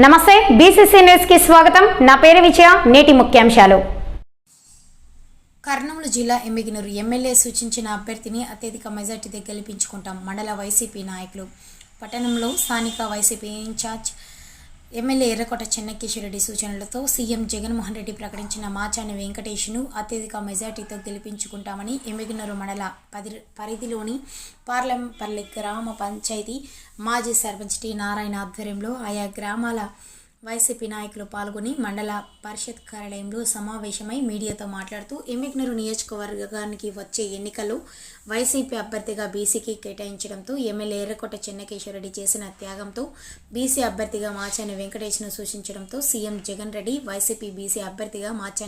నమస్తే BCC news కి స్వాగతం. నా పేరు విజయ. నేటి ముఖ్యాంశాలు. కర్నూలు జిల్లా ఎమ్మిగనూరు ఎమ్మెల్యే సూచించిన అభ్యర్థిని అత్యధిక మెజార్టీతో గెలిపించుకుంటాం. మండల వైసీపీ నాయకులు. పట్టణంలో స్థానిక వైసీపీ ఇన్ఛార్జ్ ఎమ్మెల్యే ఎర్రకోట చెన్నకేశ్వరరెడ్డి సూచనలతో సీఎం జగన్మోహన్ రెడ్డి ప్రకటించిన మాచాని వెంకటేష్ను అత్యధిక మెజార్టీతో గెలిపించుకుంటామని ఎమ్మిగనూరు మండల పరిధిలోని పార్లంపల్లి గ్రామ పంచాయతీ మాజీ సర్పంచ్ టి నారాయణ ఆధ్వర్యంలో ఆయా గ్రామాల వైసీపీ నాయకులు పాల్గొని మండల పరిషత్ కార్యాలయంలో సమావేశమై మీడియాతో మాట్లాడుతూ ఎమ్మిగనూరు నియోజకవర్గానికి వచ్చే ఎన్నికల్లో వైసీపీ అభ్యర్థిగా బీసీకి కేటాయించడంతో ఎమ్మెల్యే ఎర్రకోట చెన్నకేశ్వరరెడ్డి చేసిన త్యాగంతో బీసీ అభ్యర్థిగా మాచాని వెంకటేష్ను సూచించడంతో CM Jagan Reddy YCP BC అభ్యర్థిగా మాచాని